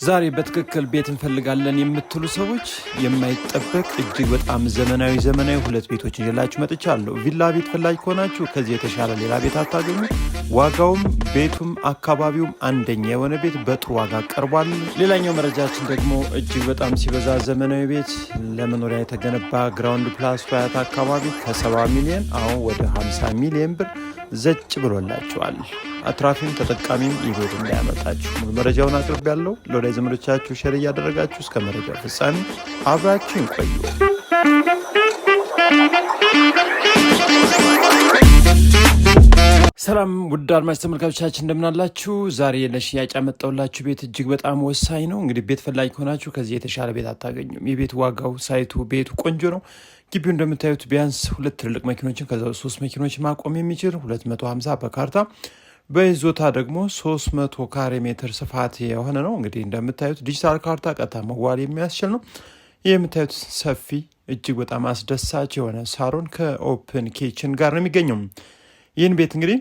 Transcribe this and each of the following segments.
ዛሬ በትክክል ቤት እንፈልጋለን የምትሉ ሰዎች የማይጠበቅ እጅግ በጣም ዘመናዊ ሁለት ቤቶችን ይዤላችሁ መጥቻለሁ። ቪላ ቤት ፈላጊ ከሆናችሁ ከዚህ የተሻለ ሌላ ቤት አታገኙ። ዋጋውም ቤቱም አካባቢውም አንደኛ የሆነ ቤት በጥሩ ዋጋ ቀርቧል። ሌላኛው መረጃችን ደግሞ እጅግ በጣም ሲበዛ ዘመናዊ ቤት ለመኖሪያ የተገነባ ግራውንድ ፕላስ ፋያት አካባቢ ከ70 ሚሊዮን አሁን ወደ 50 ሚሊዮን ብር ዘጭ ብሎላችኋል። አትራፊም ተጠቃሚም ይቤት እንዳያመጣችሁ ሙሉ መረጃውን አቅርብ ያለው ለወዳጅ ዘመዶቻችሁ ሼር እያደረጋችሁ እስከ መረጃው ፍጻሜ አብራችሁን ቆዩ። ሰላም ውድ አድማጭ ተመልካቾቻችን እንደምናላችሁ። ዛሬ ለሽያጭ ያመጣሁላችሁ ቤት እጅግ በጣም ወሳኝ ነው። እንግዲህ ቤት ፈላጊ ከሆናችሁ ከዚህ የተሻለ ቤት አታገኙም። የቤት ዋጋው፣ ሳይቱ፣ ቤቱ ቆንጆ ነው። ግቢው እንደምታዩት ቢያንስ 2 ትልልቅ መኪኖችን ከዛ 3 መኪኖች ማቆም የሚችል 250 በካርታ በይዞታ ደግሞ 300 ካሬ ሜትር ስፋት የሆነ ነው። እንግዲህ እንደምታዩት ዲጂታል ካርታ ቀጥታ መዋል የሚያስችል ነው። ይህ የምታዩት ሰፊ እጅግ በጣም አስደሳች የሆነ ሳሎን ከኦፕን ኪችን ጋር ነው የሚገኘው። ይህን ቤት እንግዲህ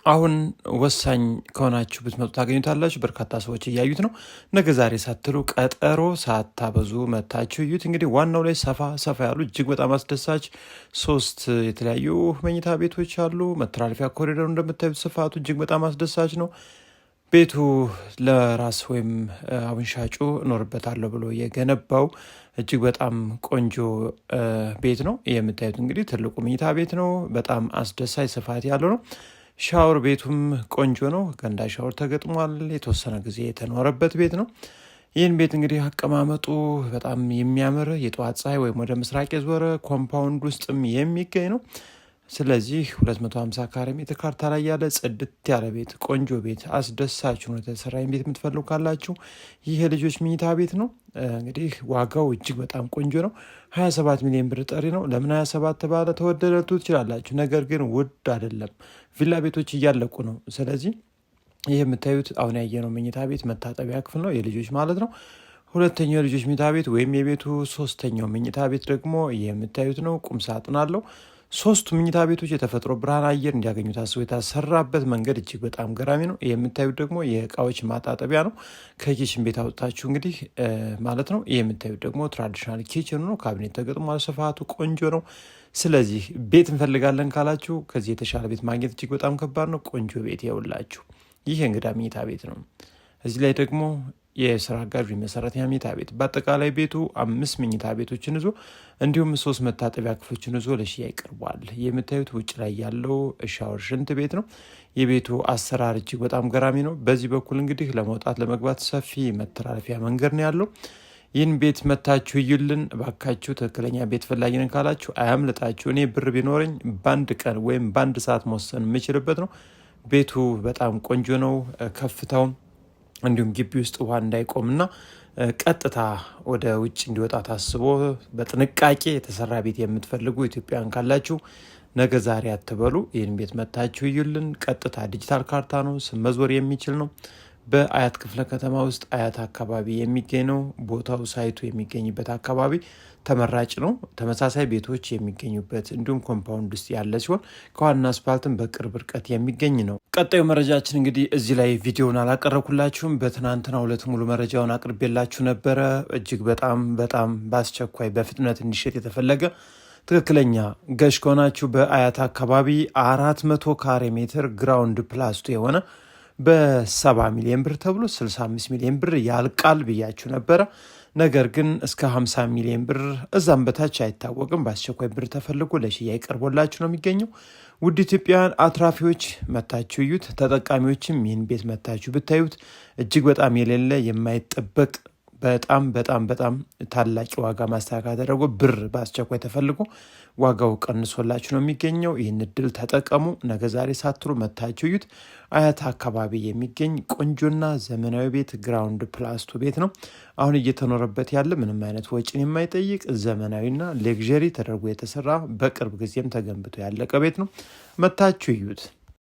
አሁን ወሳኝ ከሆናችሁ ብትመጡ ታገኙታላችሁ። በርካታ ሰዎች እያዩት ነው። ነገ ዛሬ ሳትሉ ቀጠሮ ሳታበዙ መታችሁ እዩት። እንግዲህ ዋናው ላይ ሰፋ ያሉ እጅግ በጣም አስደሳች 3 የተለያዩ መኝታ ቤቶች አሉ። መተላለፊያ ኮሪደሩ እንደምታዩት ስፋቱ እጅግ በጣም አስደሳች ነው። ቤቱ ለራስ ወይም አሁን ሻጩ እኖርበታለሁ ብሎ የገነባው እጅግ በጣም ቆንጆ ቤት ነው። የምታዩት እንግዲህ ትልቁ መኝታ ቤት ነው። በጣም አስደሳች ስፋት ያለው ነው። ሻወር ቤቱም ቆንጆ ነው። ገንዳ ሻወር ተገጥሟል። የተወሰነ ጊዜ የተኖረበት ቤት ነው። ይህን ቤት እንግዲህ አቀማመጡ በጣም የሚያምር የጠዋት ፀሐይ ወይም ወደ ምስራቅ የዞረ ኮምፓውንድ ውስጥም የሚገኝ ነው። ስለዚህ 250 ካሬ ሜትር ካርታ ላይ ያለ ጽድት ያለ ቤት፣ ቆንጆ ቤት፣ አስደሳች ነው የተሰራ ቤት የምትፈልጉ ካላችሁ ይህ የልጆች መኝታ ቤት ነው። እንግዲህ ዋጋው እጅግ በጣም ቆንጆ ነው። 27 ሚሊዮን ብር ጠሪ ነው። ለምን 27 ተባለ ተወደደቱ ትችላላችሁ። ነገር ግን ውድ አይደለም። ቪላ ቤቶች እያለቁ ነው። ስለዚህ ይህ የምታዩት አሁን ያየነው መኝታ ቤት መታጠቢያ ክፍል ነው፣ የልጆች ማለት ነው። ሁለተኛው የልጆች መኝታ ቤት ወይም የቤቱ 3ኛው መኝታ ቤት ደግሞ ይህ የምታዩት ነው። ቁም ሳጥን አለው። 3 መኝታ ቤቶች የተፈጥሮ ብርሃን አየር እንዲያገኙ ታስቦ የተሰራበት መንገድ እጅግ በጣም ገራሚ ነው። የምታዩት ደግሞ የእቃዎች ማጣጠቢያ ነው። ከኪችን ቤት አውጥታችሁ እንግዲህ ማለት ነው። የምታዩት ደግሞ ትራዲሽናል ኪችን ነው። ካቢኔት ተገጥሟል። ስፋቱ ቆንጆ ነው። ስለዚህ ቤት እንፈልጋለን ካላችሁ ከዚህ የተሻለ ቤት ማግኘት እጅግ በጣም ከባድ ነው። ቆንጆ ቤት ያውላችሁ። ይህ እንግዳ መኝታ ቤት ነው። እዚህ ላይ ደግሞ የስራ አጋዥ መሰረት መኝታ ቤት በአጠቃላይ ቤቱ 5 መኝታ ቤቶችን ይዞ እንዲሁም 3 መታጠቢያ ክፍሎችን ይዞ ለሽያጭ ቀርቧል። የምታዩት ውጭ ላይ ያለው ሻወር ሽንት ቤት ነው። የቤቱ አሰራር እጅግ በጣም ገራሚ ነው። በዚህ በኩል እንግዲህ ለመውጣት ለመግባት ሰፊ መተላለፊያ መንገድ ነው ያለው። ይህን ቤት መታችሁ እዩልን ባካችሁ። ትክክለኛ ቤት ፈላጊ ነን ካላችሁ አያምልጣችሁ። እኔ ብር ቢኖረኝ በአንድ ቀን ወይም በአንድ ሰዓት መወሰን የምችልበት ነው። ቤቱ በጣም ቆንጆ ነው። ከፍታው እንዲሁም ግቢ ውስጥ ውሃ እንዳይቆምና ቀጥታ ወደ ውጭ እንዲወጣ ታስቦ በጥንቃቄ የተሰራ ቤት የምትፈልጉ ኢትዮጵያን ካላችሁ ነገ ዛሬ አትበሉ። ይህን ቤት መታችሁ እዩልን። ቀጥታ ዲጂታል ካርታ ነው። መዞር የሚችል ነው። በአያት ክፍለ ከተማ ውስጥ አያት አካባቢ የሚገኝ ነው። ቦታው ሳይቱ የሚገኝበት አካባቢ ተመራጭ ነው። ተመሳሳይ ቤቶች የሚገኙበት እንዲሁም ኮምፓውንድ ውስጥ ያለ ሲሆን ከዋና አስፓልትም በቅርብ ርቀት የሚገኝ ነው። ቀጣዩ መረጃችን እንግዲህ እዚህ ላይ ቪዲዮውን አላቀረብኩላችሁም። በትናንትናው ዕለት ሙሉ መረጃውን አቅርቤላችሁ ነበረ። እጅግ በጣም በአስቸኳይ በፍጥነት እንዲሸጥ የተፈለገ ትክክለኛ ገዥ ከሆናችሁ በአያት አካባቢ 400 ካሬ ሜትር ግራውንድ ፕላስቱ የሆነ በ70 ሚሊዮን ብር ተብሎ 65 ሚሊዮን ብር ያልቃል ብያችሁ ነበረ። ነገር ግን እስከ 50 ሚሊዮን ብር እዛም በታች አይታወቅም። በአስቸኳይ ብር ተፈልጎ ለሽያጭ ቀርቦላችሁ ነው የሚገኘው። ውድ ኢትዮጵያውያን አትራፊዎች መታችሁ እዩት። ተጠቃሚዎችም ይህን ቤት መታችሁ ብታዩት እጅግ በጣም የሌለ የማይጠበቅ በጣም ታላቅ ዋጋ ማስተካከል ተደርጎ ብር በአስቸኳይ ተፈልጎ ዋጋው ቀንሶላችሁ ነው የሚገኘው። ይህን እድል ተጠቀሙ። ነገ ዛሬ ሳትሉ መታችሁ እዩት። አያት አካባቢ የሚገኝ ቆንጆና ዘመናዊ ቤት ግራውንድ ፕላስቱ ቤት ነው። አሁን እየተኖረበት ያለ ምንም አይነት ወጪን የማይጠይቅ ዘመናዊና ሌግዠሪ ተደርጎ የተሰራ በቅርብ ጊዜም ተገንብቶ ያለቀ ቤት ነው። መታችሁ እዩት።